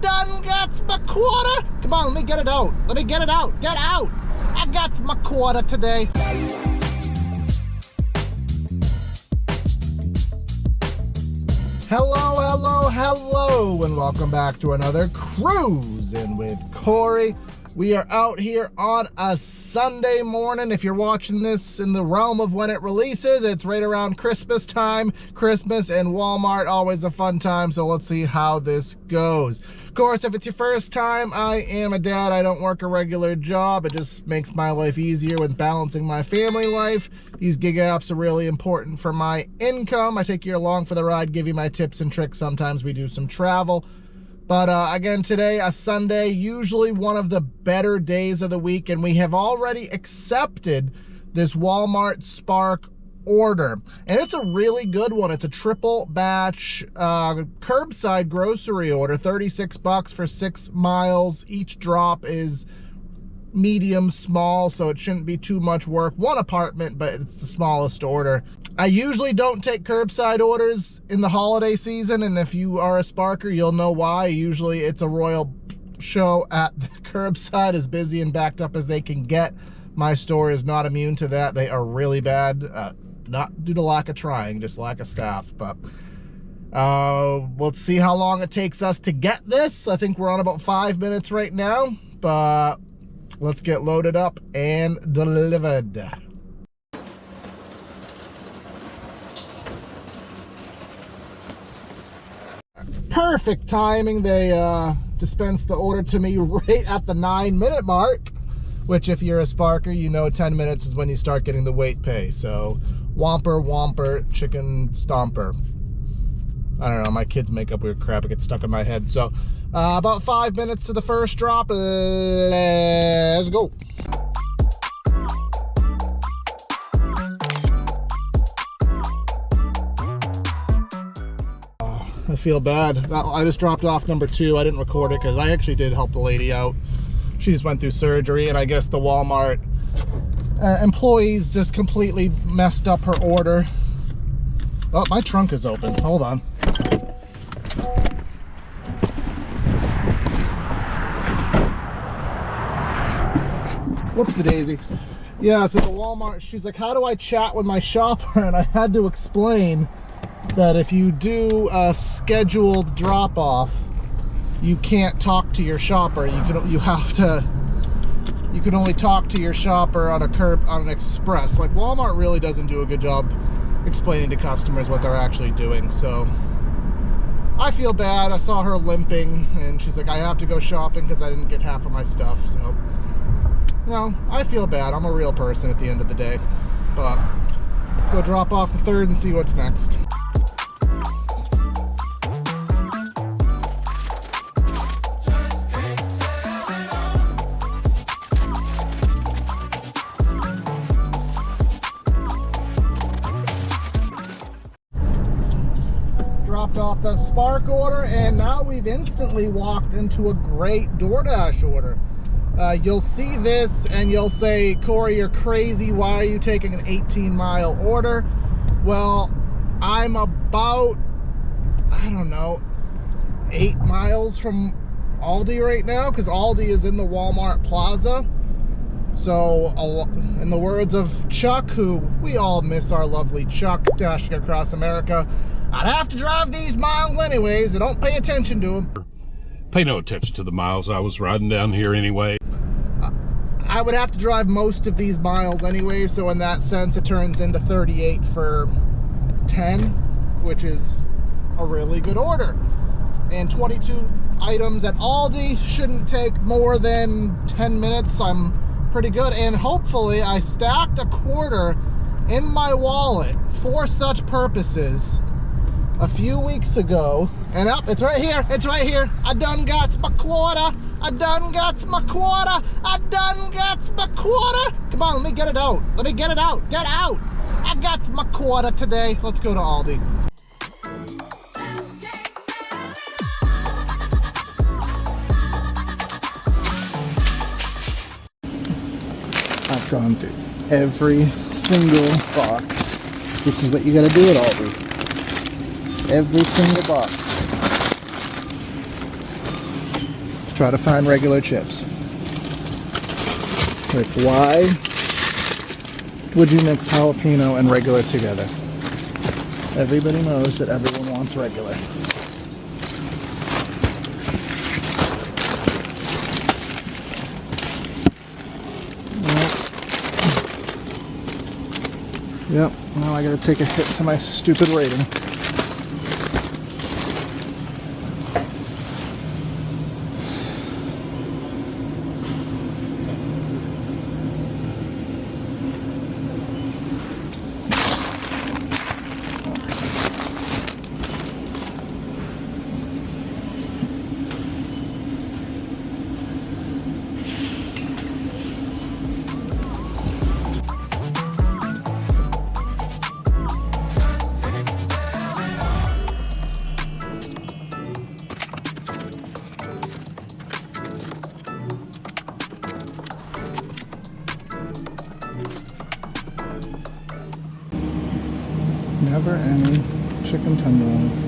done got my quarter. Come on, let me get it out. Let me get it out. Get out. I got my quarter today. Hello, hello, hello, and welcome back to another Cruisin' with Corey. We are out here on a Sunday morning. If you're watching this in the realm of when it releases, it's right around Christmas time. Christmas and Walmart, always a fun time, so let's see how this goes. Of course, if it's your first time, I am a dad. I don't work a regular job. It just makes my life easier with balancing my family life. These gig apps are really important for my income. I take you along for the ride, give you my tips and tricks. Sometimes we do some travel. But again, today, a Sunday, usually one of the better days of the week, and we have already accepted this Walmart Spark order. And it's a really good one. It's a triple batch curbside grocery order, 36 bucks for 6 miles. Each drop is medium small, so it shouldn't be too much work. One apartment, but it's the smallest order. I usually don't take curbside orders in the holiday season, and if you are a Sparker, you'll know why. Usually it's a royal show at the curbside, as busy and backed up as they can get. My store is not immune to that. They are really bad, not due to lack of trying, just lack of staff. But let's see how long it takes us to get this. I think we're on about 5 minutes right now, but let's get loaded up and delivered. Perfect timing. They dispensed the order to me right at the 9-minute mark, which if you're a Sparker, you know 10 minutes is when you start getting the weight pay. So whomper, chicken stomper. I don't know, my kids make up weird crap. It gets stuck in my head. So about 5 minutes to the first drop. Let's go. I feel bad. I just dropped off number 2. I didn't record it because I actually did help the lady out. She just went through surgery, and I guess the Walmart employees just completely messed up her order. Oh, my trunk is open. Hold on. Whoopsie-daisy. Yeah, so the Walmart, she's like, how do I chat with my shopper? And I had to explain that if you do a scheduled drop-off, you can't talk to your shopper. You can only talk to your shopper on an express. Like, Walmart really doesn't do a good job explaining to customers what they're actually doing. So I feel bad. I saw her limping, and she's like, I have to go shopping because I didn't get half of my stuff. So, no, I feel bad. I'm a real person at the end of the day. But go drop off the 3rd and see what's next. Dropped off the Spark order, and now we've instantly walked into a great Doordash order. You'll see this and you'll say, Corey, you're crazy. Why are you taking an 18-mile order? Well, I'm about, I don't know, 8 miles from Aldi right now, because Aldi is in the Walmart Plaza. So, in the words of Chuck, who we all miss our lovely Chuck dashing across America, I'd have to drive these miles anyways, so don't pay attention to them. Pay no attention to the miles. I was riding down here anyway. I would have to drive most of these miles anyway, so in that sense it turns into 38 for 10, which is a really good order. And 22 items at Aldi shouldn't take more than 10 minutes. I'm pretty good, and hopefully I stacked a quarter in my wallet for such purposes a few weeks ago, and up, it's right here, I done got my quarter, I done got my quarter, I done got my quarter. Come on, let me get it out, get out, I got my quarter today. Let's go to Aldi. I've gone through every single box. This is what you gotta do at Aldi. Every single box. try to find regular chips. Like, why would you mix jalapeno and regular together? Everybody knows that everyone wants regular. Yep, now I gotta take a hit to my stupid rating. Never any chicken tenderloins.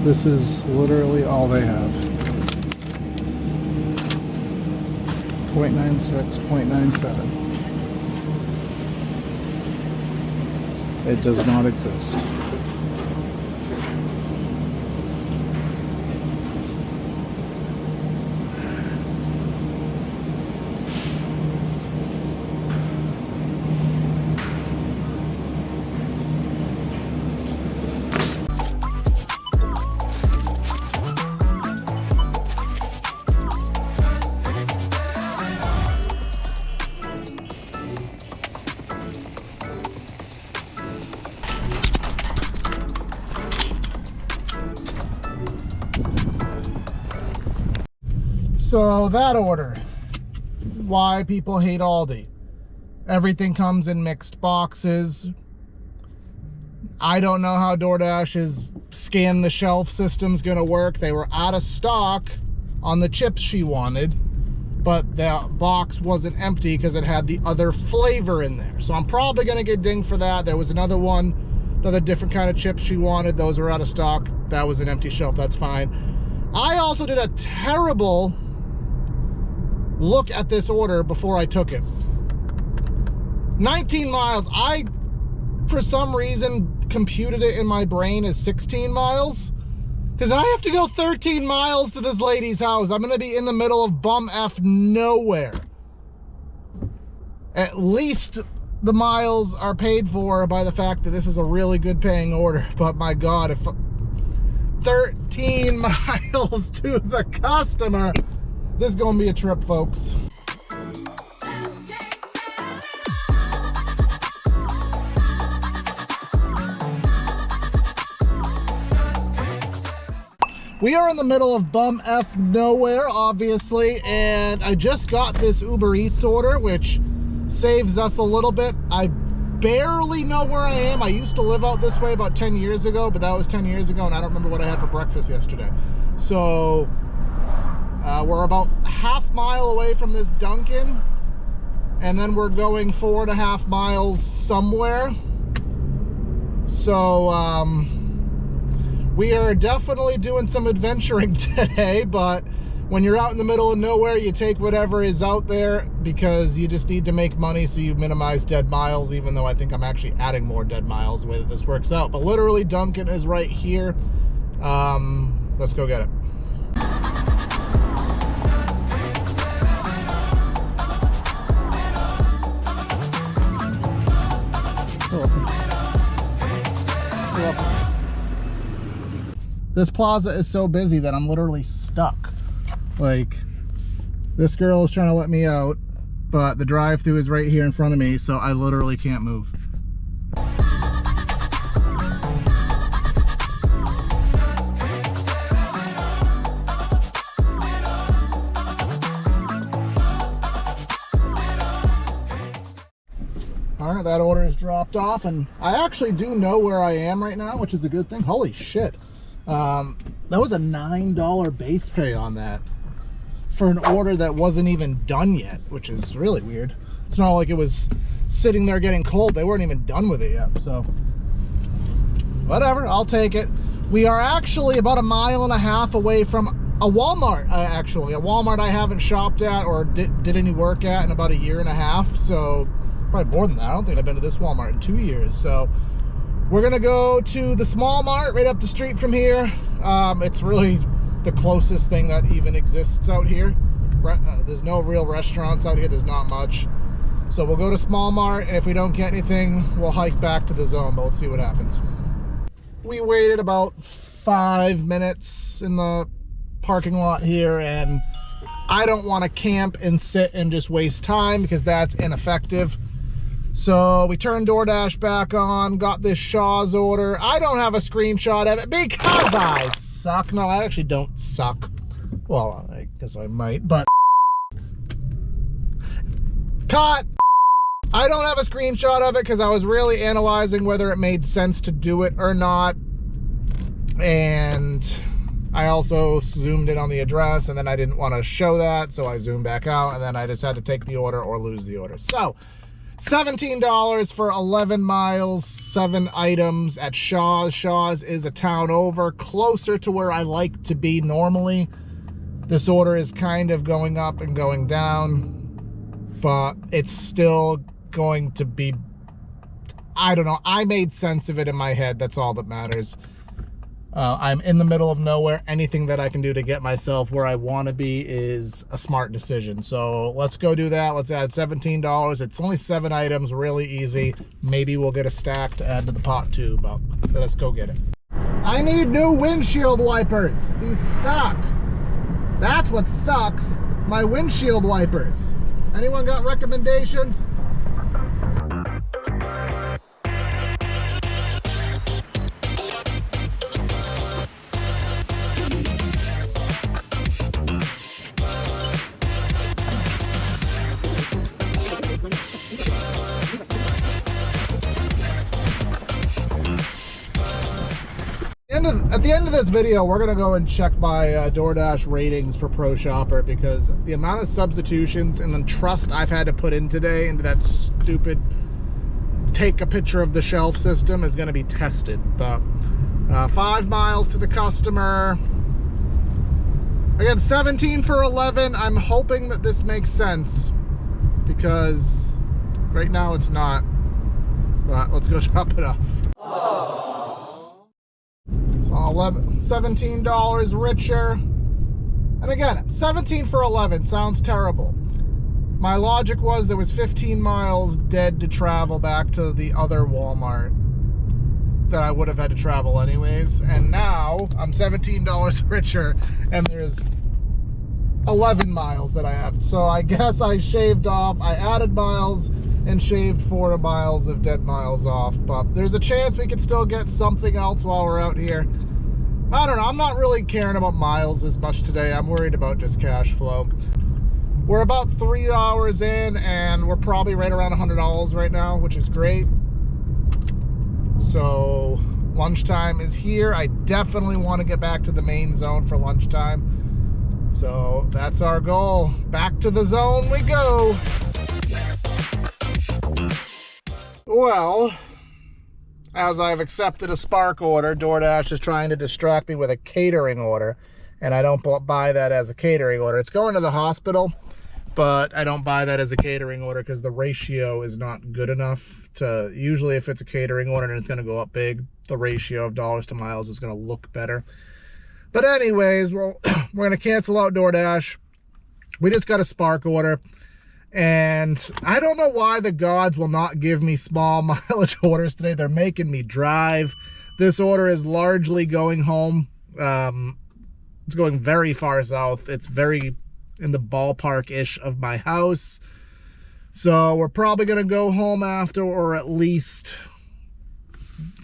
This is literally all they have. 0.96, 0.97. It does not exist. So that order, why people hate Aldi. Everything comes in mixed boxes. I don't know how Doordash's scan the shelf system's gonna work. They were out of stock on the chips she wanted, but the box wasn't empty because it had the other flavor in there. So I'm probably gonna get dinged for that. There was another different kind of chips she wanted. Those were out of stock. That was an empty shelf, that's fine. I also did a terrible look at this order before I took it. 19 miles. I, for some reason, computed it in my brain as 16 miles. Because I have to go 13 miles to this lady's house. I'm going to be in the middle of bum F nowhere. At least the miles are paid for by the fact that this is a really good paying order. But my God, if 13 miles to the customer, this is going to be a trip, folks. We are in the middle of bum F nowhere, obviously, and I just got this Uber Eats order, which saves us a little bit. I barely know where I am. I used to live out this way about 10 years ago, but that was 10 years ago, and I don't remember what I had for breakfast yesterday. So we're about half mile away from this Dunkin', and then we're going 4.5 miles somewhere. So we are definitely doing some adventuring today, but when you're out in the middle of nowhere, you take whatever is out there because you just need to make money, so you minimize dead miles, even though I think I'm actually adding more dead miles the way that this works out. But literally, Dunkin' is right here. Let's go get it. This plaza is so busy that I'm literally stuck. Like, this girl is trying to let me out, but the drive-thru is right here in front of me, so I literally can't move. All right, that order is dropped off, and I actually do know where I am right now, which is a good thing. Holy shit. That was a $9 base pay on that for an order that wasn't even done yet, which is really weird. It's not like it was sitting there getting cold. They weren't even done with it yet, so whatever, I'll take it. We are actually about 1.5 miles away from a Walmart, actually. A Walmart I haven't shopped at or did any work at in about 1.5 years. So probably more than that. I don't think I've been to this Walmart in 2 years. So we're gonna go to the small mart right up the street from here. It's really the closest thing that even exists out here. There's no real restaurants out here. There's not much. So we'll go to small mart, and if we don't get anything, we'll hike back to the zone, but let's see what happens. We waited about 5 minutes in the parking lot here, and I don't want to camp and sit and just waste time because that's ineffective. So we turned Doordash back on, got this Shaw's order. I don't have a screenshot of it because I suck. No, I actually don't suck. Well, I guess I might, but cut. I don't have a screenshot of it because I was really analyzing whether it made sense to do it or not. And I also zoomed in on the address, and then I didn't want to show that, so I zoomed back out, and then I just had to take the order or lose the order. So $17 for 11 miles, 7 items at Shaw's. Shaw's is a town over, closer to where I like to be normally. This order is kind of going up and going down, but it's still going to be, I don't know. I made sense of it in my head. That's all that matters. I'm in the middle of nowhere. Anything that I can do to get myself where I want to be is a smart decision. So let's go do that. Let's add $17. It's only 7 items, really easy. Maybe we'll get a stack to add to the pot too, but let's go get it. I need new windshield wipers. These suck. That's what sucks. My windshield wipers. Anyone got recommendations? At the end of this video, we're gonna go and check my DoorDash ratings for Pro Shopper because the amount of substitutions and the trust I've had to put in today into that stupid take a picture of the shelf system is gonna be tested. But 5 miles to the customer. Again, 17 for 11. I'm hoping that this makes sense because right now it's not. But let's go drop it off. $17 richer. And again, 17 for 11 sounds terrible. My logic was there was 15 miles dead to travel back to the other Walmart that I would have had to travel anyways. And now I'm $17 richer and there's 11 miles that I have. So I guess I shaved off, I added miles and shaved 4 miles of dead miles off. But there's a chance we could still get something else while we're out here. I don't know, I'm not really caring about miles as much today. I'm worried about just cash flow. We're about 3 hours in and we're probably right around $100 right now, which is great. So lunchtime is here. I definitely want to get back to the main zone for lunchtime. So that's our goal. Back to the zone we go. Well, as I've accepted a Spark order, DoorDash is trying to distract me with a catering order, and I don't buy that as a catering order. It's going to the hospital, but I don't buy that as a catering order because the ratio is not good enough to, usually if it's a catering order and it's going to go up big, the ratio of dollars to miles is going to look better. But anyways, we're going to cancel out DoorDash. We just got a Spark order. And I don't know why the gods will not give me small mileage orders today. They're making me drive. This order is largely going home. It's going very far south. It's very in the ballpark-ish of my house. So we're probably going to go home after, or at least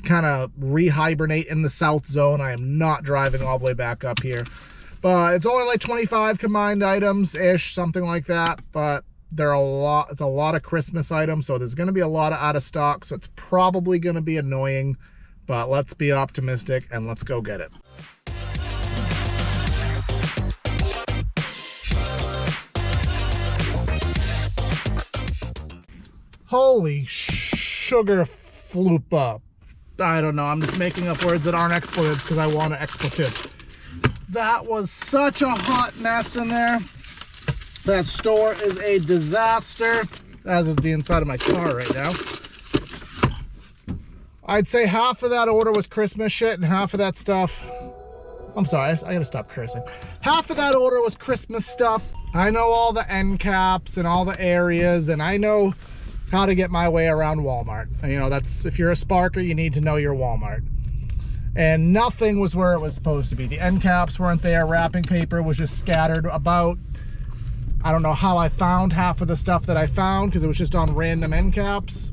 kind of re-hibernate in the south zone. I am not driving all the way back up here. But it's only like 25 combined items-ish, something like that. But they're it's a lot of Christmas items, so there's going to be a lot of out of stock, so it's probably going to be annoying, but let's be optimistic and let's go get it. Holy sugar floopa. I don't know. I'm just making up words that aren't expletives because I want to expletive. That was such a hot mess in there. That store is a disaster, as is the inside of my car right now. I'd say half of that order was Christmas shit and half of that stuff... I'm sorry, I gotta stop cursing. Half of that order was Christmas stuff. I know all the end caps and all the areas, and I know how to get my way around Walmart. And, you know, that's, if you're a Sparker, you need to know your Walmart. And nothing was where it was supposed to be. The end caps weren't there. Wrapping paper was just scattered about. I don't know how I found half of the stuff that I found because it was just on random end caps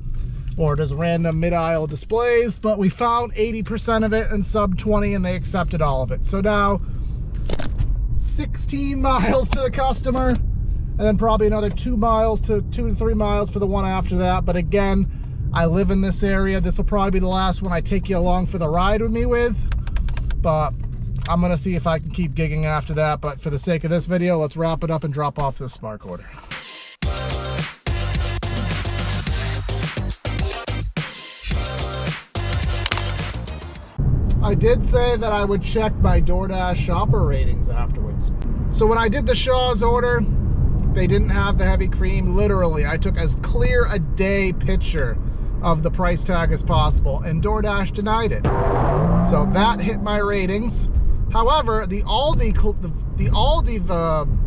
or just random mid-aisle displays, but we found 80% of it in sub 20 and they accepted all of it. So now 16 miles to the customer and then probably another 2 to 3 miles for the one after that. But again, I live in this area. This will probably be the last one I take you along for the ride with me with, but I'm gonna see if I can keep gigging after that. But for the sake of this video, let's wrap it up and drop off this Spark order. I did say that I would check my Doordash shopper ratings afterwards. So when I did the Shaw's order, they didn't have the heavy cream. Literally, I took as clear a day picture of the price tag as possible, and Doordash denied it. So that hit my ratings. However, the Aldi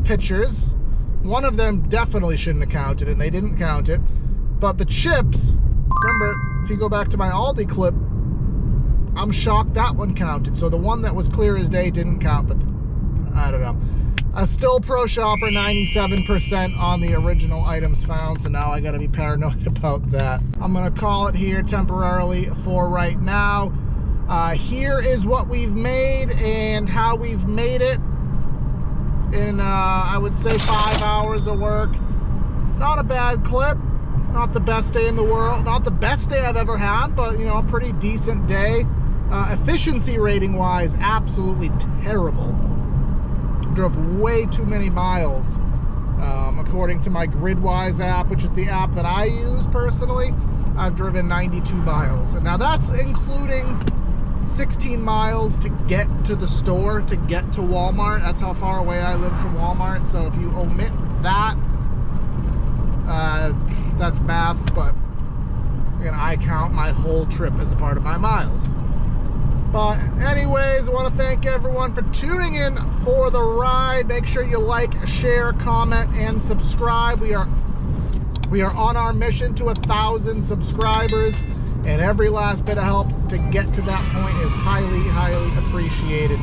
pictures, one of them definitely shouldn't have counted, and they didn't count it. But the chips, remember, if you go back to my Aldi clip, I'm shocked that one counted. So the one that was clear as day didn't count, but I don't know. Still pro shopper, 97% on the original items found. So now I gotta be paranoid about that. I'm gonna call it here temporarily for right now. Here is what we've made and how we've made it in, I would say 5 hours of work. Not a bad clip. Not the best day in the world. Not the best day I've ever had, but, you know, a pretty decent day. Efficiency rating wise, absolutely terrible. Drove way too many miles. According to my Gridwise app, which is the app that I use personally, I've driven 92 miles. And now that's including 16 miles to get to the store, to get to Walmart. That's how far away I live from Walmart. So if you omit that, that's math, but again, I count my whole trip as a part of my miles. But anyways, I want to thank everyone for tuning in for the ride. Make sure you like, share, comment, and subscribe. We are on our mission to 1,000 subscribers, and every last bit of help to get to that point is highly, highly appreciated.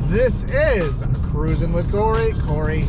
This is Cruisin' with Corey. Corey